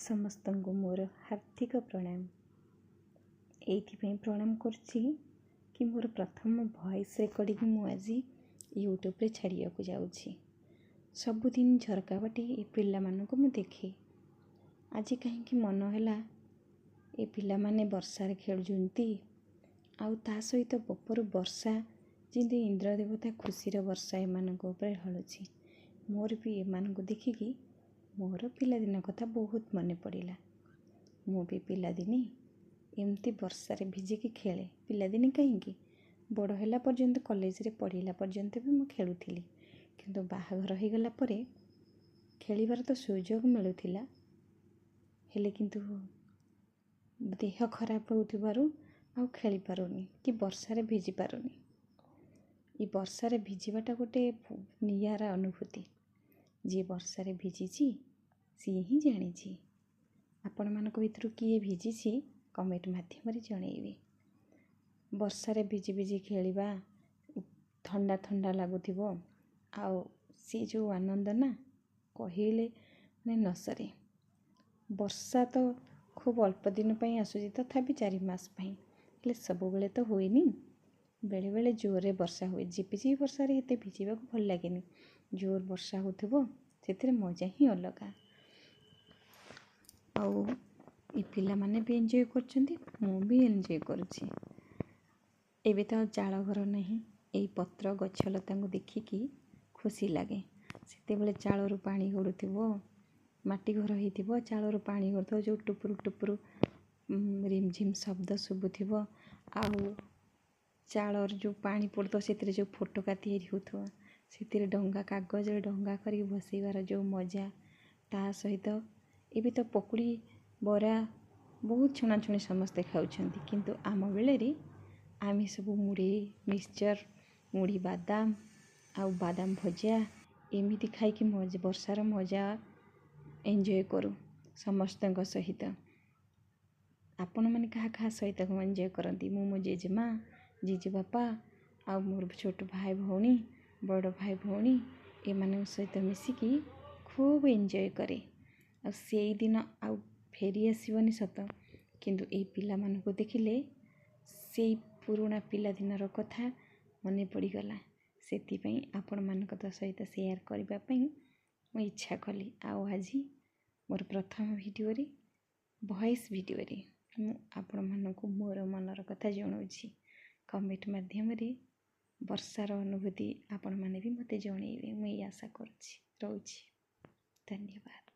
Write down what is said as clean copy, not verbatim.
ସମସ୍ତଙ୍କୁ ମୋର ହାର୍ଦ୍ଦିକ ପ୍ରଣାମ। ଏଇଥିପାଇଁ ପ୍ରଣାମ କରୁଛି କି ମୋର ପ୍ରଥମ ଭଏସ୍ ରେକର୍ଡ଼ିଂ ମୁଁ ଆଜି ୟୁଟ୍ୟୁବରେ ଛାଡ଼ିବାକୁ ଯାଉଛି। ସବୁଦିନ ଝରକା ବାଟେ ଏ ପିଲାମାନଙ୍କୁ ମୁଁ ଦେଖେ। ଆଜି କାହିଁକି ମନ ହେଲା ଏ ପିଲାମାନେ ବର୍ଷାରେ ଖେଳୁଛନ୍ତି, ଆଉ ତା ସହିତ ବପରୁ ବର୍ଷା ଯେମିତି ଇନ୍ଦ୍ର ଦେବତା ଖୁସିର ବର୍ଷା ଏମାନଙ୍କ ଉପରେ ଢଳୁଛି। ମୋର ବି ଏମାନଙ୍କୁ ଦେଖିକି ମୋର ପିଲାଦିନ କଥା ବହୁତ ମନେ ପଡ଼ିଲା। ମୁଁ ବି ପିଲାଦିନେ ଏମିତି ବର୍ଷାରେ ଭିଜିକି ଖେଳେ। ପିଲାଦିନେ କାହିଁକି, ବଡ଼ ହେଲା ପର୍ଯ୍ୟନ୍ତ, କଲେଜରେ ପଢ଼ିଲା ପର୍ଯ୍ୟନ୍ତ ବି ମୁଁ ଖେଳୁଥିଲି। କିନ୍ତୁ ବାହାଘର ହେଇଗଲା ପରେ ଖେଳିବାର ତ ସୁଯୋଗ ମିଳୁଥିଲା, ହେଲେ କିନ୍ତୁ ଦେହ ଖରାପ ହେଉଥିବାରୁ ଆଉ ଖେଳିପାରୁନି କି ବର୍ଷାରେ ଭିଜି ପାରୁନି। ଏ ବର୍ଷାରେ ଭିଜିବାଟା ଗୋଟେ ନିଆରା ଅନୁଭୂତି। ଯିଏ ବର୍ଷାରେ ଭିଜିଛି ସିଏ ହିଁ ଜାଣିଛି। ଆପଣମାନଙ୍କ ଭିତରୁ କିଏ ଭିଜିଛି କମେଣ୍ଟ ମାଧ୍ୟମରେ ଜଣେଇବେ। ବର୍ଷାରେ ଭିଜି ଭିଜି ଖେଳିବା, ଥଣ୍ଡା ଥଣ୍ଡା ଲାଗୁଥିବ, ଆଉ ସେ ଯେଉଁ ଆନନ୍ଦ ନା କହିଲେ ମାନେ ନ ସରେ। ବର୍ଷା ତ ଖୁବ୍ ଅଳ୍ପ ଦିନ ପାଇଁ ଆସୁଛି, ତଥାପି 4 ମାସ ପାଇଁ, ହେଲେ ସବୁବେଳେ ତ ହୁଏନି। ବେଳେବେଳେ ଜୋରରେ ବର୍ଷା ହୁଏ। ଝିପିଝିପି ବର୍ଷାରେ ଏତେ ଭିଜିବାକୁ ଭଲ ଲାଗେନି। ଜୋର ବର୍ଷା ହେଉଥିବ, ସେଥିରେ ମଜା ହିଁ ଅଲଗା। ଆଉ ଏ ପିଲାମାନେ ବି ଏନ୍ଜୟ କରୁଛନ୍ତି, ମୁଁ ବି ଏନ୍ଜୟ କରୁଛି। ଏବେ ତ ଆଉ ଚାଳ ଘର ନାହିଁ, ଏଇ ପତ୍ର ଗଛ ଲତାଙ୍କୁ ଦେଖିକି ଖୁସି ଲାଗେ। ସେତେବେଳେ ଚାଳରୁ ପାଣି ଗଡ଼ୁଥିବ, ମାଟି ଘର ହେଇଥିବ, ଚାଳରୁ ପାଣି ଗଡ଼ୁଥିବ, ଯେଉଁ ଟୁପୁରୁ ଟୁପୁରୁ ରିମଝିମ୍ ଶବ୍ଦ ଶୁଭୁଥିବ, ଆଉ ଚାଳର ଯେଉଁ ପାଣି ପଡ଼ୁଥିବ ସେଥିରେ ଯେଉଁ ଫୋଟକା ତିଆରି ହେଉଥିବ, ସେଥିରେ କାଗଜରେ ଡଙ୍ଗା କରିକି ଭସେଇବାର ଯେଉଁ ମଜା, ତା ସହିତ ଏବେ ତ ପକୁଡ଼ି, ବରା ବହୁତ ଛଣାଛଣି ସମସ୍ତେ ଖାଉଛନ୍ତି, କିନ୍ତୁ ଆମ ବେଳରେ ଆମେ ସବୁ ମୁଢ଼ି ମିକ୍ସଚର୍, ମୁଢ଼ି ବାଦାମ ଆଉ ବାଦାମ ଭଜା ଏମିତି ଖାଇକି ବର୍ଷାର ମଜା ଏନ୍ଜୟ କରୁ ସମସ୍ତଙ୍କ ସହିତ। ଆପଣମାନେ କାହା କାହା ସହିତ ଏନ୍ଜୟ କରନ୍ତି? ମୁଁ ମୋ ଜେଜେମା, ଜେଜେବାପା ଆଉ ମୋର ଛୋଟ ଭାଇ ଭଉଣୀ, ବଡ଼ ଭାଇ ଭଉଣୀ ଏମାନଙ୍କ ସହିତ ମିଶିକି ଖୁବ୍ ଏନ୍ଜୟ କରେ। ଆଉ ସେଇଦିନ ଆଉ ଫେରି ଆସିବନି ସତ, କିନ୍ତୁ ଏଇ ପିଲାମାନଙ୍କୁ ଦେଖିଲେ ସେଇ ପୁରୁଣା ପିଲାଦିନର କଥା ମନେ ପଡ଼ିଗଲା। ସେଥିପାଇଁ ଆପଣମାନଙ୍କ ସହିତ ସେୟାର କରିବା ପାଇଁ ମୁଁ ଇଚ୍ଛା କଲି। ଆଉ ଆଜି ମୋର ପ୍ରଥମ ଭିଡ଼ିଓରେ, ଭଏସ୍ ଭିଡ଼ିଓରେ ମୁଁ ଆପଣମାନଙ୍କୁ ମୋର ମନର କଥା ଜଣାଉଛି। କମେଣ୍ଟ ମାଧ୍ୟମରେ ବର୍ଷାର ଅନୁଭୂତି ଆପଣମାନେ ବି ମୋତେ ଜଣେଇବେ, ମୁଁ ଏଇ ଆଶା କରୁଛି। ରହୁଛି, ଧନ୍ୟବାଦ।